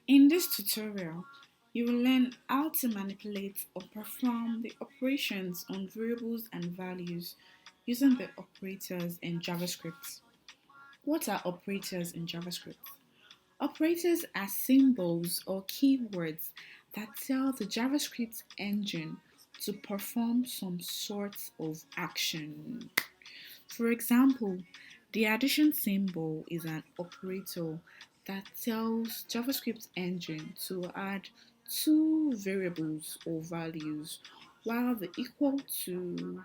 In this tutorial, you will learn how to manipulate or perform the operations on variables and values using the operators in JavaScript. What are operators in JavaScript? Operators are symbols or keywords that tell the JavaScript engine to perform some sort of action. For example, the addition symbol is an operator that tells JavaScript engine to add two variables or values, while the equal to,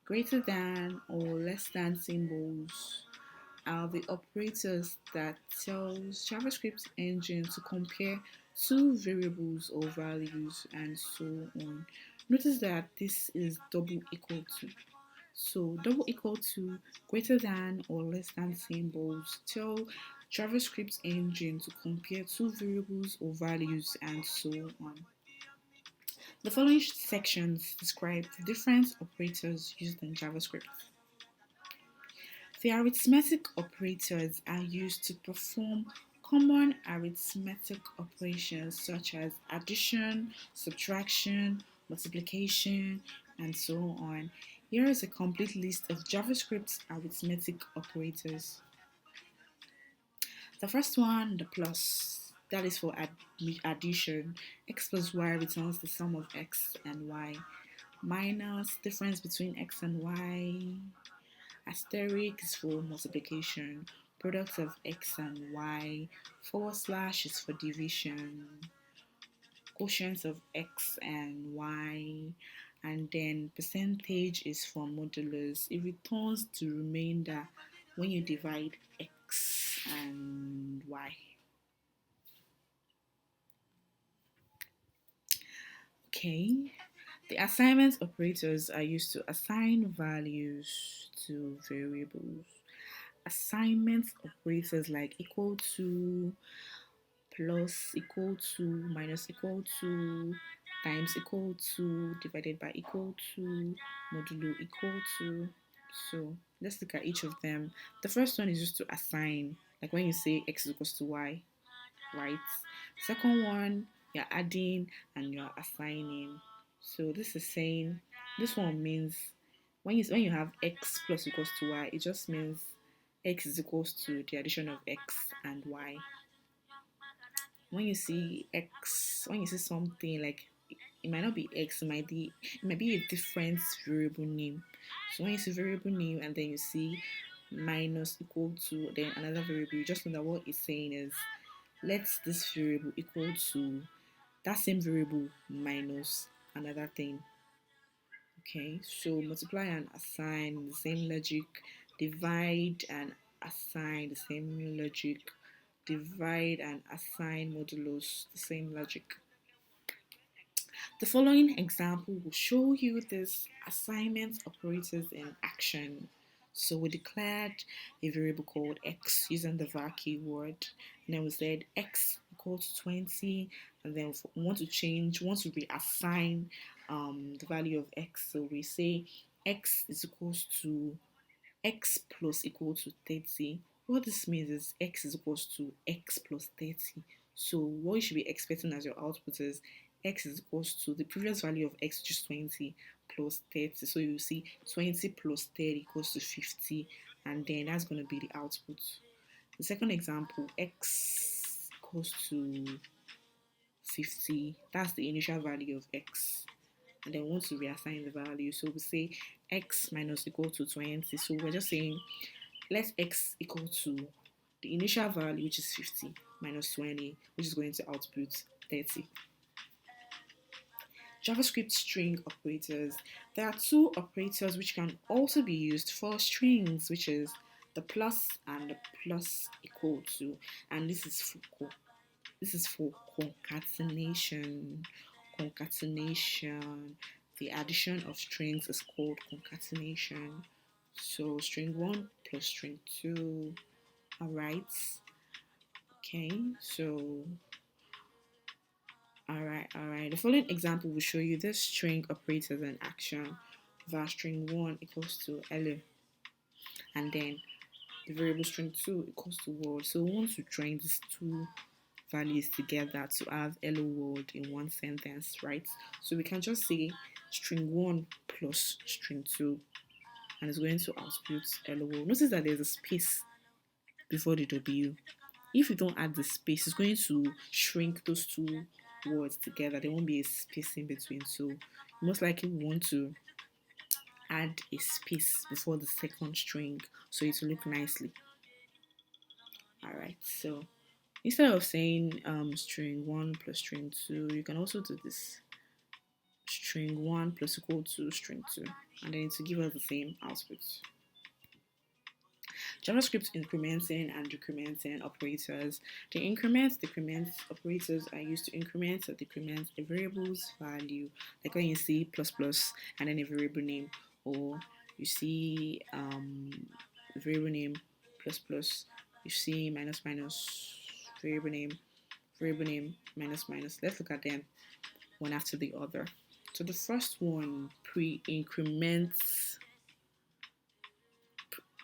greater than, or less than symbols are the operators that tells JavaScript engine to compare two variables or values and so on. Notice that this is double equal to. So double equal to, greater than, or less than symbols tell JavaScript engine to compare two variables or values and so on. The following sections describe the different operators used in JavaScript. The arithmetic operators are used to perform common arithmetic operations such as addition, subtraction, multiplication, and so on. Here is a complete list of JavaScript's arithmetic operators. The first one, the plus, that is for addition. X plus y returns the sum of x and y. Minus, difference between x and y. Asterisk is for multiplication. Product of x and y. Forward slash is for division. Quotient of x and y. And then percentage is for modulus. It returns the remainder when you divide x and y. Okay, the assignment operators are used to assign values to variables. Assignment operators like equal to, plus equal to, minus equal to, times equal to, divided by equal to, modulo equal to. So let's look at each of them. The first one is just to assign, like when you say x is equals to y, right? Second one, you're adding and you're assigning. So this is saying, this one means when you have x plus equals to y, it just means x is equals to the addition of x and y. When you see x, when you see something like, it might not be x, it might be a different variable name. So when you see variable name and then you see minus equal to then another variable, you just know that what it's saying is let this variable equal to that same variable minus another thing. Okay, so multiply and assign, the same logic. Divide and assign, the same logic. Divide and assign modulus, the same logic. The following example will show you this assignment operators in action. So we declared a variable called x using the var keyword, and then we said x equal to 20, and then we want to reassign the value of x. So we say x is equals to x plus equal to 30. What this means is x is equals to x plus 30. So what you should be expecting as your output is x is equals to the previous value of x, which is 20, plus 30. So you see 20 plus 30 equals to 50, and then that's going to be the output. The second example, x equals to 50. That's the initial value of x. And then we want to reassign the value. So we say x minus equal to 20. So we're just saying let x equal to the initial value, which is 50, minus 20, which is going to output 30. JavaScript string operators. There are two operators which can also be used for strings, which is the plus and the plus equal to, and this is for concatenation. Concatenation. The addition of strings is called concatenation. So string 1 plus string 2. Alright. Okay, so alright. The following example will show you this string operators in action. Var string 1 equals to hello. And then the variable string 2 equals to world. So we want to join these two values together to have hello world in one sentence, right? So we can just say string 1 plus string 2, and it's going to output hello world. Notice that there's a space before the W. If you don't add the space, it's going to shrink those two words together. There won't be a space in between. So most likely we want to add a space before the second string so it will look nicely. Alright, so instead of saying string 1 plus string 2, you can also do this string 1 plus equal to string 2, and then to give us the same output. JavaScript incrementing and decrementing operators. The increment, decrement operators are used to increment or decrement a variable's value, like when you see plus plus and then a variable name, or you see variable name plus plus, you see minus minus, variable name minus minus. Let's look at them one after the other. So the first one pre-increments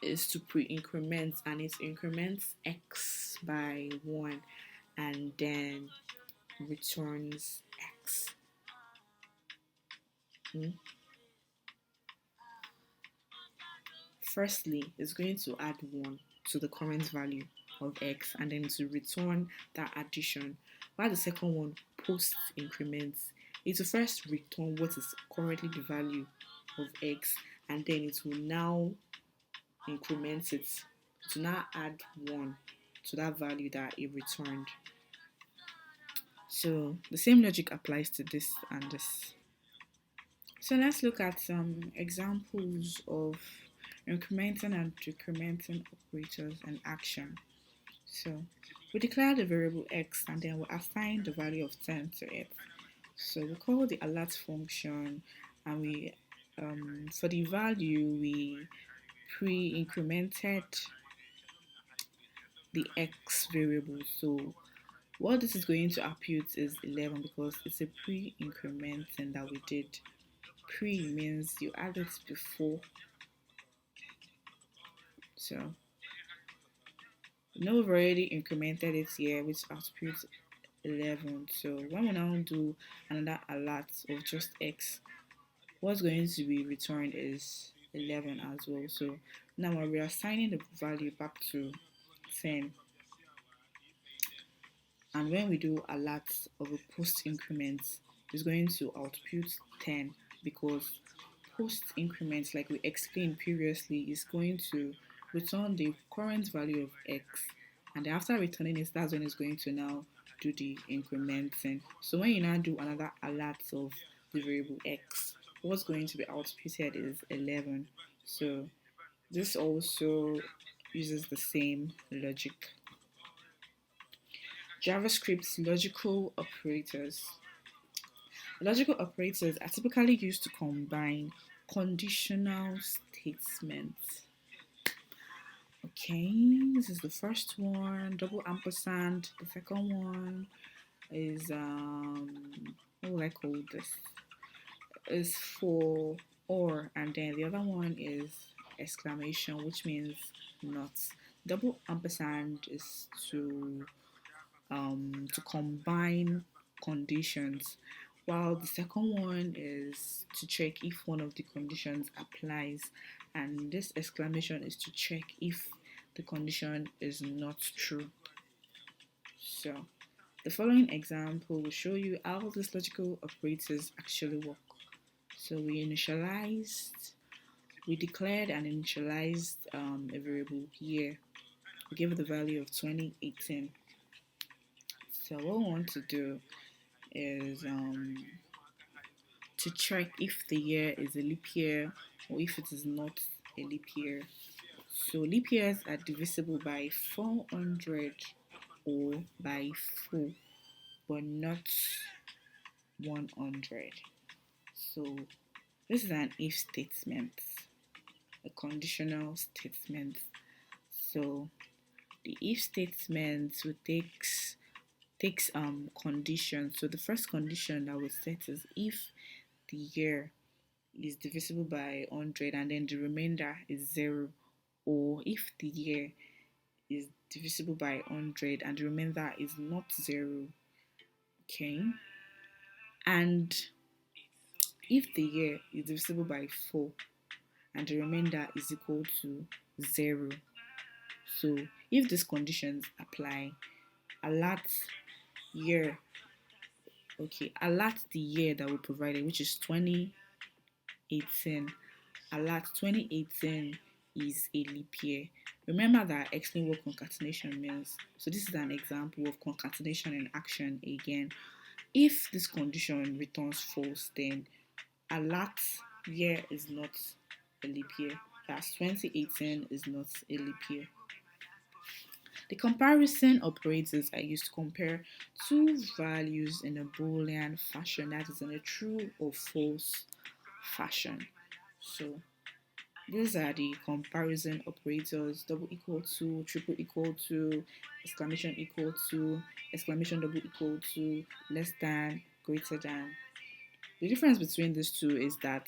is to pre-increment, and it increments x by 1 and then returns x. Firstly, it's going to add 1 to the current value of x and then to return that addition, while the second one post increments. It will first return what is currently the value of x, and then it will now increment it to now add 1 to that value that it returned. So the same logic applies to this and this. So let's look at some examples of incrementing and decrementing operators in action. So we declare the variable x and then we assign the value of 10 to it. So we call the alert function, and we for the value we pre-incremented the x variable. So what this is going to output is 11 because it's a pre-incrementing that we did. Pre means you add it before. So now we've already incremented it here, which outputs 11. So when we now do another alert of just x, what's going to be returned is 11 as well. So now we're assigning the value back to 10. And when we do alert of a post increment, it's going to output 10 because post increment, like we explained previously, is going to return the current value of x, and after returning it, that's when it's going to now do the incrementing. So when you now do another alert of the variable x, what's going to be outputted is 11. So this also uses the same logic. JavaScript's logical operators. Logical operators are typically used to combine conditional statements. Okay, this is the first one, double ampersand. The second one is what will I call this? Is for or, and then the other one is exclamation, which means not. Double ampersand is to combine conditions, while the second one is to check if one of the conditions applies, and this exclamation is to check if the condition is not true. So the following example will show you how these logical operators actually work. So we declared and initialized a variable here. We gave it the value of 2018. So what we want to do is to check if the year is a leap year or if it is not a leap year. So leap years are divisible by 400 or by 4, but not 100. So this is an if statement, a conditional statement. So the if statement will takes conditions. So the first condition that we set is if the year is divisible by 100 and then the remainder is 0, or if the year is divisible by 100 and the remainder is not 0. Okay. And if the year is divisible by 4 and the remainder is equal to 0, so if these conditions apply, alert year, okay, alert the year that we provided, which is 2018. Alert 2018 is a leap year. Remember that I explained what concatenation means. So this is an example of concatenation in action again. If this condition returns false, then alert year is not a leap year. That's 2018 is not a leap year. The comparison operators are used to compare two values in a Boolean fashion, that is in a true or false fashion. So these are the comparison operators: double equal to, triple equal to, exclamation equal to, exclamation double equal to, less than, greater than. The difference between these two is that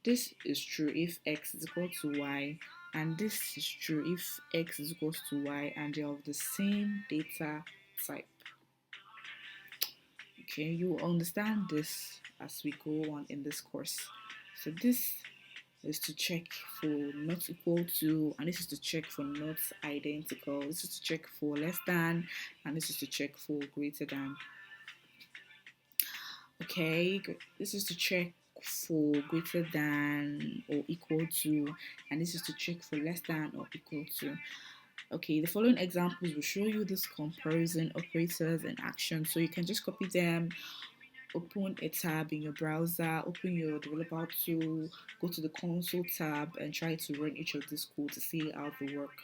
this is true if x is equal to y, and this is true if x is equal to y and they're of the same data type. Okay, you will understand this as we go on in this course. So this is to check for not equal to, and this is to check for not identical. This is to check for less than, and this is to check for greater than. Okay, this is to check for greater than or equal to, and this is to check for less than or equal to. Okay, the following examples will show you this comparison operators in action, so you can just copy them, open a tab in your browser, open your developer tool, go to the console tab and try to run each of these codes to see how they work.